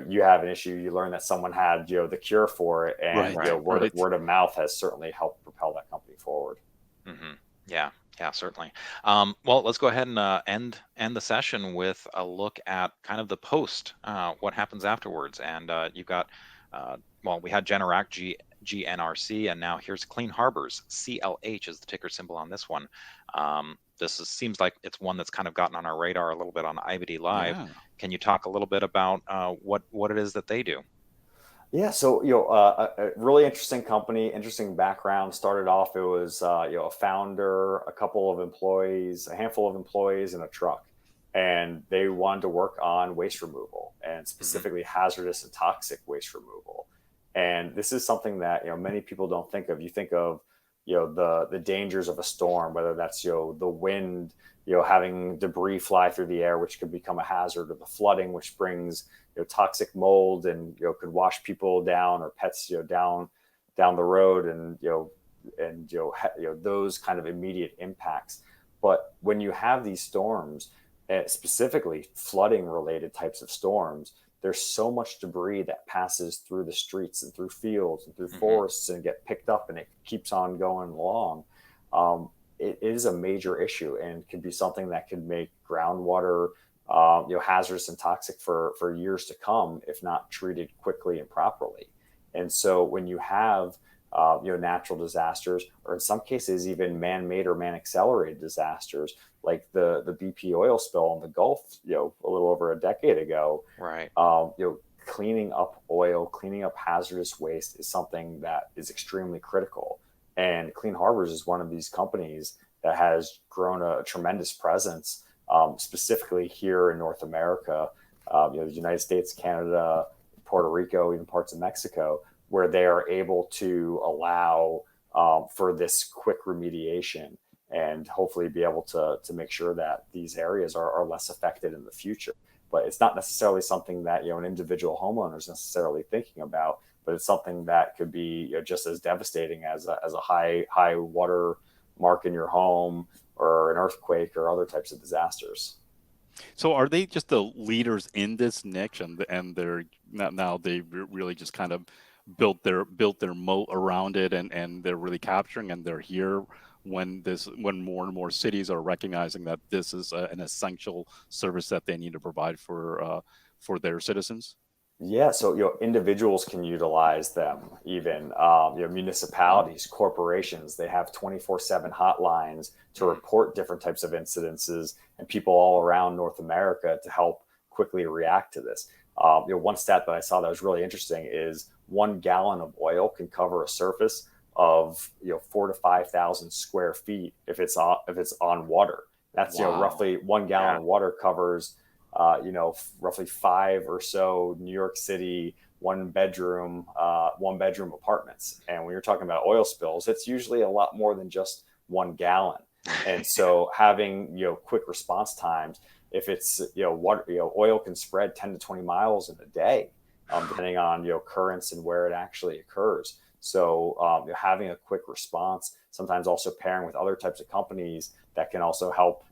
you have an issue, you learn that someone had, the cure for it, and word of mouth has certainly helped propel that company forward. Mm-hmm. Yeah, certainly. Well, let's go ahead and end the session with a look at kind of the post, what happens afterwards. And you've got, we had Generac, GNRC, and now here's Clean Harbors. CLH is the ticker symbol on this one. Seems like it's one that's kind of gotten on our radar a little bit on IBD Live. Yeah. Can you talk a little bit about what it is that they do? Yeah, so a really interesting company, interesting background. Started off, it was a founder, a couple of employees, a handful of employees, and a truck, and they wanted to work on waste removal, and specifically hazardous and toxic waste removal. And this is something that many people don't think of. You think of the dangers of a storm, whether that's the wind, having debris fly through the air, which could become a hazard, or the flooding, which brings toxic mold and could wash people down or pets down down the road, and those kind of immediate impacts. But when you have these storms, specifically flooding related types of storms, there's so much debris that passes through the streets and through fields and through forests and get picked up, and it keeps on going along. It is a major issue, and could be something that could make groundwater hazardous and toxic for years to come if not treated quickly and properly. And so when you have natural disasters, or in some cases even man-made or man-accelerated disasters, like the BP oil spill in the Gulf, a little over a decade ago, Right. Cleaning up oil, cleaning up hazardous waste is something that is extremely critical. And Clean Harbors is one of these companies that has grown a tremendous presence, specifically here in North America, the United States, Canada, Puerto Rico, even parts of Mexico, where they are able to allow for this quick remediation, and hopefully be able to make sure that these areas are less affected in the future. But it's not necessarily something that an individual homeowner is necessarily thinking about, but it's something that could be just as devastating as a high water mark in your home, or an earthquake, or other types of disasters. So are they just the leaders in this niche, and they're now they really just kind of built their moat around it, and they're really capturing, and they're here when more and more cities are recognizing that this is an essential service that they need to provide for their citizens? Yeah, so individuals can utilize them, even municipalities, corporations. They have 24/7 hotlines to report different types of incidences, and people all around North America to help quickly react to this. One stat that I saw that was really interesting is 1 gallon of oil can cover a surface of 4,000 to 5,000 square feet if it's on water. That's Wow. roughly 1 gallon of water covers roughly 5 or so New York City one bedroom apartments. And when you're talking about oil spills, it's usually a lot more than just 1 gallon. And so having quick response times, if it's water, oil can spread 10 to 20 miles in a day, depending on currents and where it actually occurs. So having a quick response, sometimes also pairing with other types of companies that can also help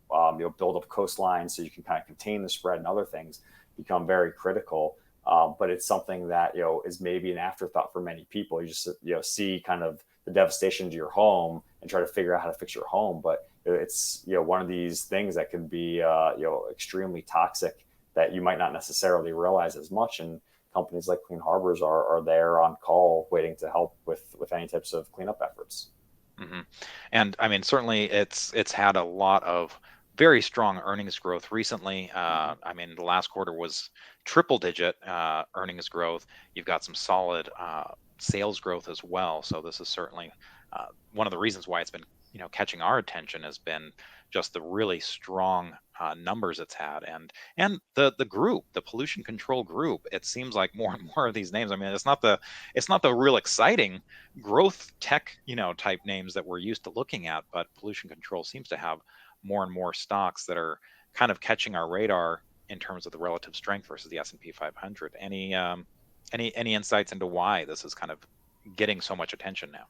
build up coastlines, so you can kind of contain the spread, and other things become very critical. But it's something that is maybe an afterthought for many people. You just see kind of the devastation to your home and try to figure out how to fix your home. But it's one of these things that can be extremely toxic, that you might not necessarily realize as much. And companies like Clean Harbors are there on call, waiting to help with any types of cleanup efforts. hmm And I mean, certainly it's had a lot of very strong earnings growth recently. I mean, the last quarter was triple digit earnings growth. You've got some solid sales growth as well. So this is certainly one of the reasons why it's been catching our attention, has been just the really strong numbers it's had, and the group, the pollution control group. It seems like more and more of these names. I mean, it's not the real exciting growth tech type names that we're used to looking at, but pollution control seems to have more and more stocks that are kind of catching our radar in terms of the relative strength versus the S&P 500. Any insights into why this is kind of getting so much attention now?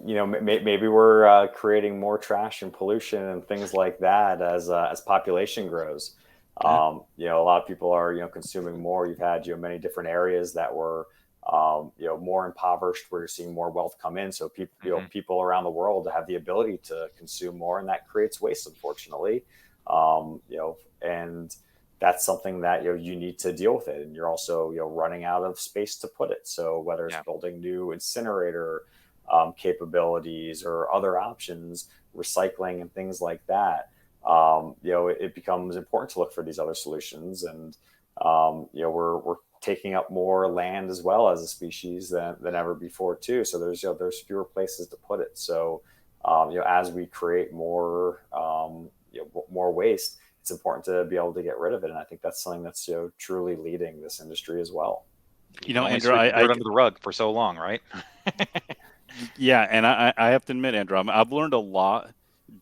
Maybe we're creating more trash and pollution and things like that as population grows. A lot of people are consuming more. You've had many different areas that were more impoverished, where you're seeing more wealth come in. So people people around the world have the ability to consume more, and that creates waste, unfortunately. And that's something that you need to deal with it, and you're also running out of space to put it. So whether it's building new incinerator capabilities or other options, recycling and things like that, it becomes important to look for these other solutions. And we're taking up more land as well as a species than ever before too. So there's fewer places to put it. So as we create more more waste, it's important to be able to get rid of it. And I think that's something that's truly leading this industry as well. Andrew, I under the rug for so long, right? Yeah, and I have to admit, Andrew, I've learned a lot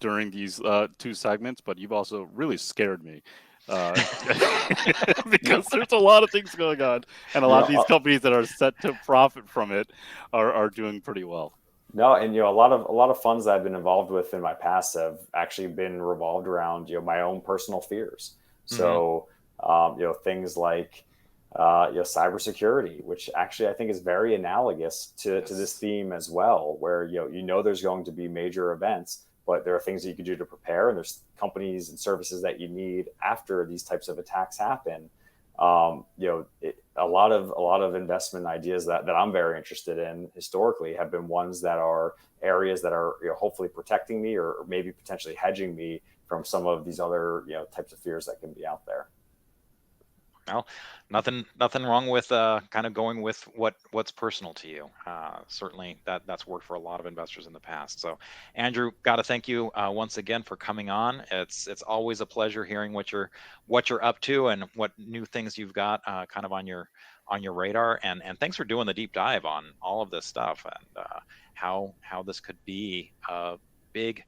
during these 2 segments, but you've also really scared me. because there's a lot of things going on, and a lot of these No, companies that are set to profit from it are doing pretty well. no, and a lot of funds that I've been involved with in my past have actually been revolved around my own personal fears. Hmm. So things like cybersecurity, which actually I think is very analogous to this Yes. theme as well, where there's going to be major events, but there are things that you can do to prepare, and there's companies and services that you need after these types of attacks happen. A lot of investment ideas that I'm very interested in historically have been ones that are areas that are hopefully protecting me, or maybe potentially hedging me from some of these other types of fears that can be out there. Well, nothing wrong with kind of going with what's personal to you. Certainly that's worked for a lot of investors in the past. So, Andrew, got to thank you once again for coming on. It's always a pleasure hearing what you're up to and what new things you've got kind of on your radar. And thanks for doing the deep dive on all of this stuff and how this could be a big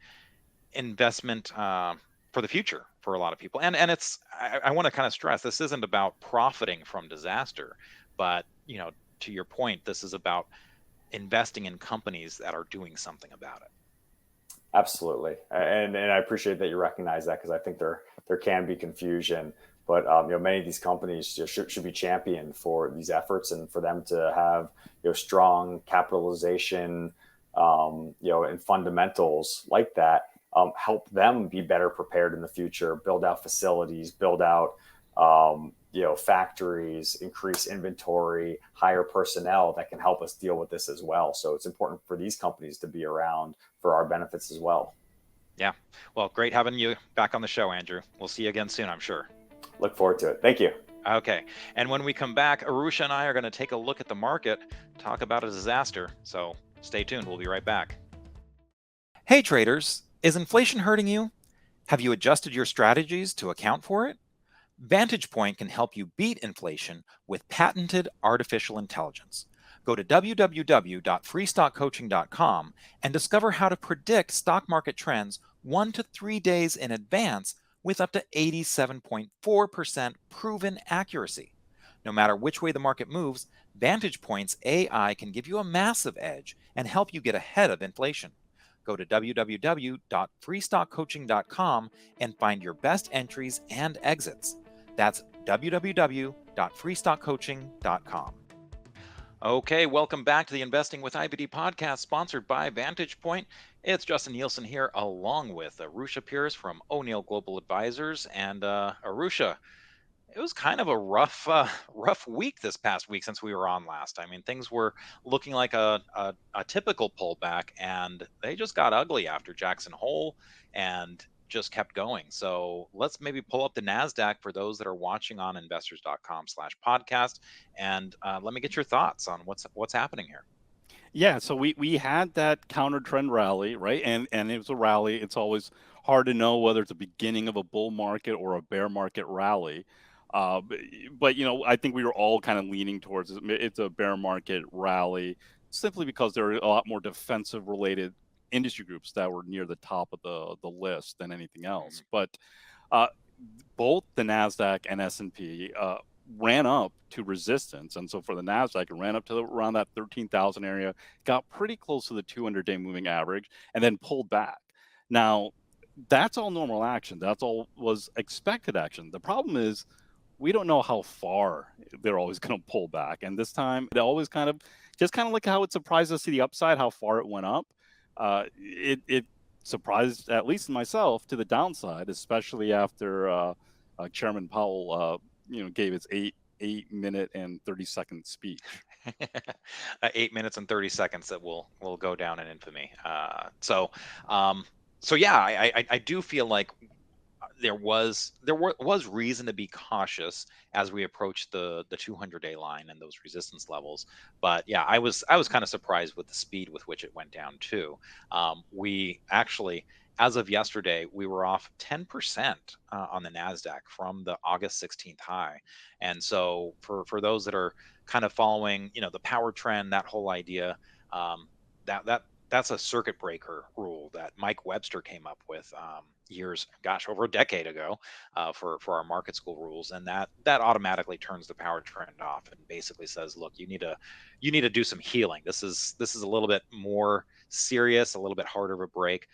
investment for the future for a lot of people. And it's I want to kind of stress this isn't about profiting from disaster, but to your point, this is about investing in companies that are doing something about it. Absolutely, and I appreciate that you recognize that, because I think there can be confusion, but many of these companies should be championed for these efforts, and for them to have strong capitalization, and fundamentals like that, help them be better prepared in the future, build out facilities, build out factories, increase inventory, hire personnel that can help us deal with this as well. So it's important for these companies to be around for our benefits as well. Yeah. Well, great having you back on the show, Andrew. We'll see you again soon, I'm sure. Look forward to it. Thank you. Okay. And when we come back, Arusha and I are going to take a look at the market, talk about a disaster. So stay tuned. We'll be right back. Hey traders, is inflation hurting you? Have you adjusted your strategies to account for it? Vantage Point can help you beat inflation with patented artificial intelligence. Go to www.freestockcoaching.com and discover how to predict stock market trends 1 to 3 days in advance with up to 87.4% proven accuracy. No matter which way the market moves, Vantage Point's AI can give you a massive edge and help you get ahead of inflation. Go to www.freestockcoaching.com and find your best entries and exits. That's www.freestockcoaching.com. Okay, welcome back to the Investing with IBD podcast, sponsored by Vantage Point. It's Justin Nielsen here, along with Arusha Pierce from O'Neill Global Advisors. And Arusha, it was kind of a rough week this past week since we were on last. I mean, things were looking like a typical pullback, and they just got ugly after Jackson Hole and just kept going. So let's maybe pull up the NASDAQ for those that are watching on investors.com/podcast. And let me get your thoughts on what's happening here. Yeah, so we had that counter trend rally, right? And it was a rally. It's always hard to know whether it's a beginning of a bull market or a bear market rally. But I think we were all kind of leaning towards it's a bear market rally, simply because there are a lot more defensive related industry groups that were near the top of the list than anything else. But uh, both the Nasdaq and S&P ran up to resistance, and so for the Nasdaq, it ran up to around that 13,000 area, got pretty close to the 200-day moving average, and then pulled back. Now, that's all normal action. That's all was expected action. The problem is we don't know how far they're always going to pull back, and this time it always kind of like how it surprised us to the upside, how far it went up. It surprised at least myself to the downside, especially after Chairman Powell, gave his 8 minute and 30-second speech. 8 minutes and 30 seconds that will go down in infamy. So yeah, I do feel like there was reason to be cautious as we approached the 200-day line and those resistance levels. But yeah, I was kind of surprised with the speed with which it went down too. We actually, as of yesterday, we were off 10% on the Nasdaq from the August 16th high. And so for those that are kind of following, the power trend, that whole idea, that that's a circuit breaker rule that Mike Webster came up with over a decade ago, for our market school rules, and that automatically turns the power trend off and basically says, look, you need to do some healing. This is a little bit more serious, a little bit harder of a break.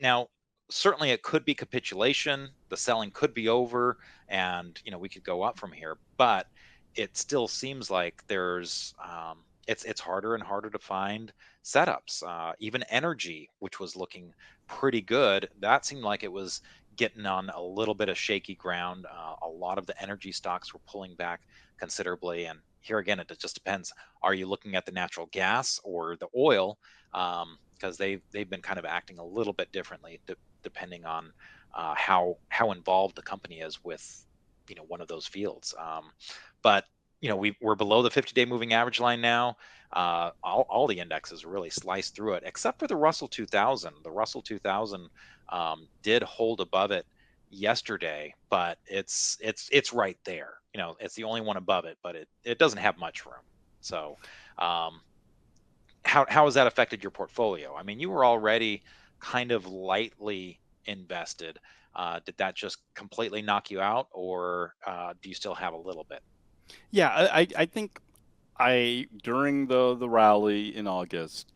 Now, certainly it could be capitulation. The selling could be over, and we could go up from here, but it still seems like it's harder and harder to find setups. Even energy, which was looking pretty good, that seemed like it was getting on a little bit of shaky ground. A lot of the energy stocks were pulling back considerably. And here again, it just depends. Are you looking at the natural gas or the oil? Because they've been kind of acting a little bit differently depending on how involved the company is with one of those fields. But we're below the 50-day moving average line now. All the indexes really sliced through it, except for the Russell 2000. The Russell 2000 did hold above it yesterday, but it's right there. It's the only one above it, but it doesn't have much room. So, how has that affected your portfolio? I mean, you were already kind of lightly invested. Did that just completely knock you out, or do you still have a little bit? Yeah, I think during the rally in August,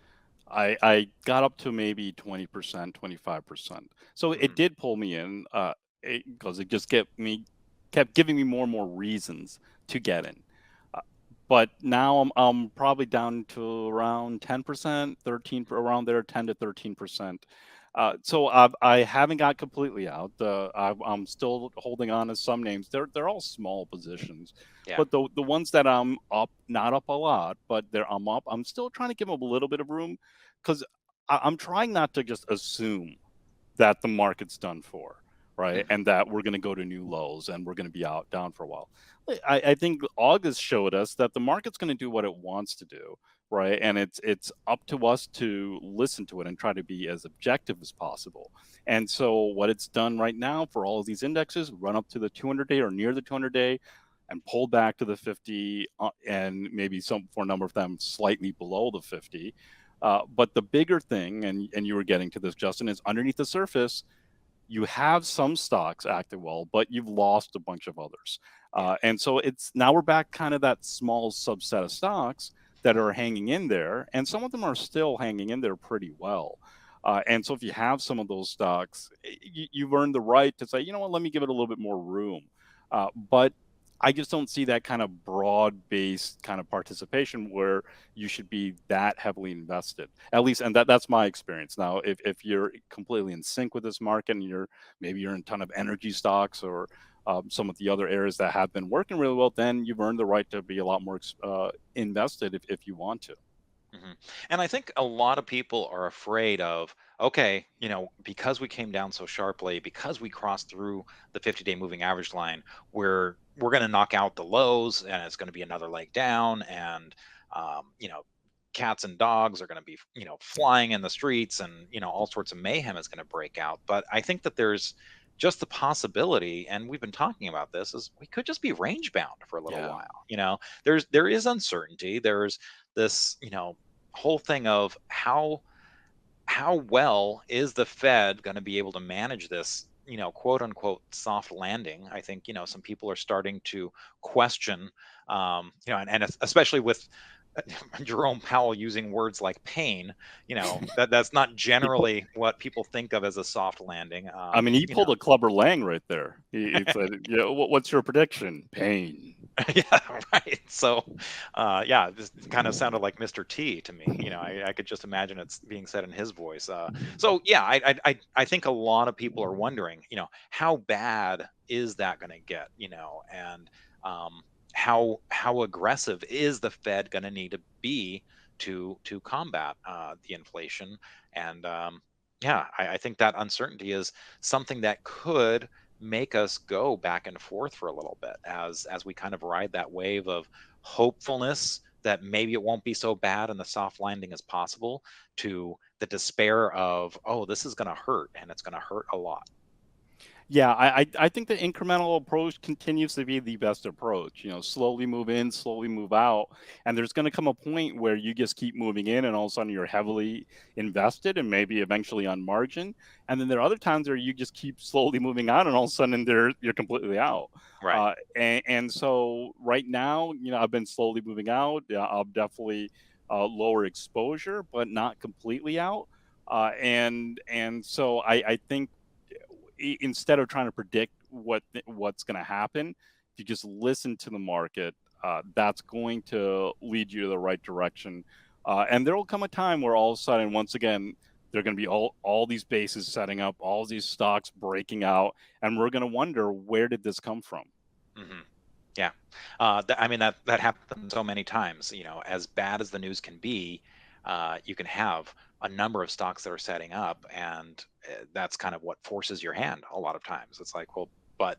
I got up to maybe 20%, 25%. So Mhm. it did pull me in, because it just kept giving me more and more reasons to get in. But now I'm probably down to around 10%, 13, around there, 10 to 13%. So I haven't got completely out. I'm still holding on to some names. They're all small positions, Yeah. but the ones that I'm up, not up a lot, but I'm up. I'm still trying to give them a little bit of room, because I'm trying not to just assume that the market's done for, right? Mhm. And that we're going to go to new lows and we're going to be down for a while. I think August showed us that the market's going to do what it wants to do, right? And it's up to us to listen to it and try to be as objective as possible. And so what it's done right now for all of these indexes, run up to the 200-day or near the 200-day, and pulled back to the 50, and maybe for a number of them slightly below the 50. But the bigger thing, and you were getting to this, Justin, is underneath the surface, you have some stocks acting well, but you've lost a bunch of others. Yeah. And so now we're back kind of that small subset of stocks that are hanging in there, and some of them are still hanging in there pretty well. And so if you have some of those stocks, you've earned the right to say, you know what, let me give it a little bit more room. But I just don't see that kind of broad-based kind of participation where you should be that heavily invested. At least, and that's my experience. Now, if you're completely in sync with this market and maybe you're in a ton of energy stocks or some of the other areas that have been working really well, then you've earned the right to be a lot more invested if you want to. Mhm. And I think a lot of people are afraid of, okay, because we came down so sharply, because we crossed through the 50-day moving average line, we're going to knock out the lows, and it's going to be another leg down, and cats and dogs are going to be, flying in the streets, and all sorts of mayhem is going to break out. But I think that there's just the possibility, and we've been talking about this, is we could just be range bound for a little Yeah. while. There is uncertainty. There's this whole thing of how well is the Fed going to be able to manage this, quote unquote soft landing. I think some people are starting to question, and especially with Jerome Powell using words like pain. That's not He put, generally what people think of as a soft landing. I mean, he pulled a Clubber Lang right there. He said, "Yeah, what's your prediction? Pain." Yeah, right. So, yeah, this kind of sounded like Mr. T to me. I could just imagine it's being said in his voice. So yeah, I think a lot of people are wondering, how bad is that going to get? And how aggressive is the Fed going to need to be to combat the inflation? And yeah, I think that uncertainty is something that could make us go back and forth for a little bit as we kind of ride that wave of hopefulness that maybe it won't be so bad and the soft landing is possible, to the despair of, oh, this is going to hurt, and it's going to hurt a lot. Yeah, I think the incremental approach continues to be the best approach. Slowly move in, slowly move out. And there's going to come a point where you just keep moving in and all of a sudden you're heavily invested and maybe eventually on margin. And then there are other times where you just keep slowly moving out and all of a sudden you're completely out. Right. And so right now, I've been slowly moving out. I'll definitely lower exposure, but not completely out. And so I think instead of trying to predict what's going to happen, if you just listen to the market, that's going to lead you to the right direction. And there will come a time where all of a sudden, once again, there are going to be all these bases setting up, all these stocks breaking out, and we're going to wonder, where did this come from? Mm-hmm. Yeah. I mean, that happens so many times. As bad as the news can be, you can have a number of stocks that are setting up, and that's kind of what forces your hand a lot of times. It's like, well, but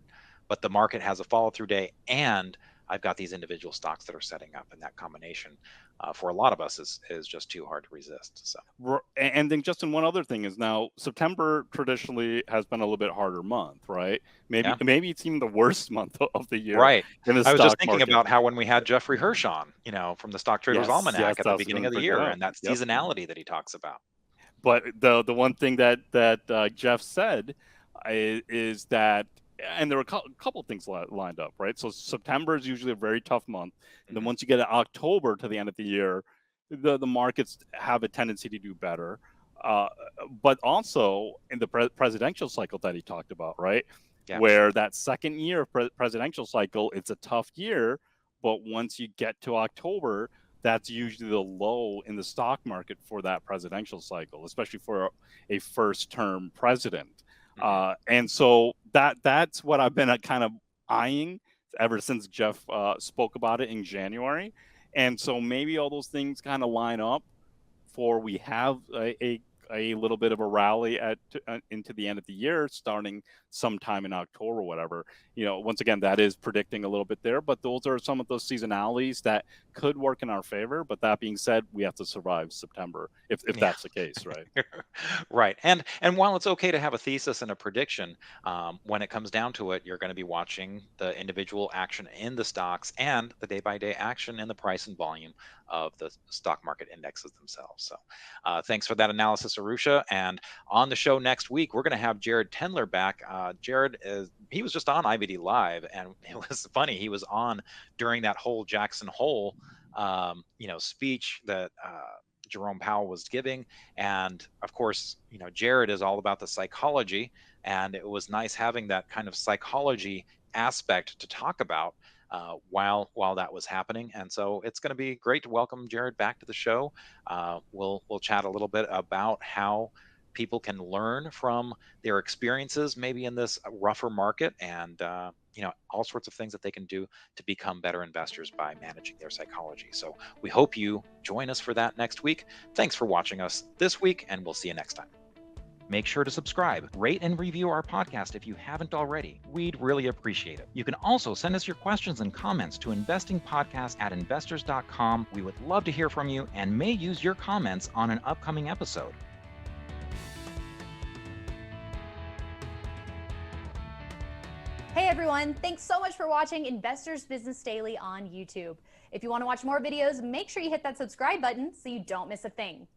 the market has a follow through day, and I've got these individual stocks that are setting up, and that combination for a lot of us is just too hard to resist. So And then, Justin, one other thing is, now September traditionally has been a little bit harder month, right? yeah, Maybe it's even the worst month of the year right. in the I was just stock thinking market. about how when we had Jeffrey Hirsch on, from the Stock Traders Yes, Almanac at the I was beginning going to of the bring that year, up. and that Yep. seasonality that he talks about. But the one thing that Jeff said is that, and there were a couple of things lined up, right? So September is usually a very tough month. And then Mhm. once you get to October to the end of the year, the markets have a tendency to do better. Uh, but also in the presidential cycle that he talked about, right? Yeah. Where that second year of presidential cycle, it's a tough year. But once you get to October, that's usually the low in the stock market for that presidential cycle, especially for a first-term president. Mhm. And so that's what I've been kind of eyeing ever since Jeff spoke about it in January. And so maybe all those things kind of line up for we have a little bit of a rally into the end of the year, starting sometime in October, or whatever. Once again, that is predicting a little bit there, but those are some of those seasonalities that could work in our favor. But that being said, we have to survive September if Yeah. that's the case, right? Right. And while it's okay to have a thesis and a prediction, when it comes down to it, you're going to be watching the individual action in the stocks and the day-by-day action in the price and volume of the stock market indexes themselves. So thanks for that analysis, Arusha. And on the show next week, we're going to have Jared Tendler back. Jared he was just on IBD Live, and it was funny. He was on during that whole Jackson Hole speech that Jerome Powell was giving. And of course, Jared is all about the psychology, and it was nice having that kind of psychology aspect to talk about while that was happening. And so it's going to be great to welcome Jared back to the show. We'll chat a little bit about how people can learn from their experiences maybe in this rougher market, and all sorts of things that they can do to become better investors by managing their psychology. So we hope you join us for that next week. Thanks for watching us this week, and we'll see you next time. Make sure to subscribe, rate, and review our podcast if you haven't already. We'd really appreciate it. You can also send us your questions and comments to investingpodcast@investors.com. We would love to hear from you and may use your comments on an upcoming episode. Hey everyone, thanks so much for watching Investors Business Daily on YouTube. If you want to watch more videos, make sure you hit that subscribe button so you don't miss a thing.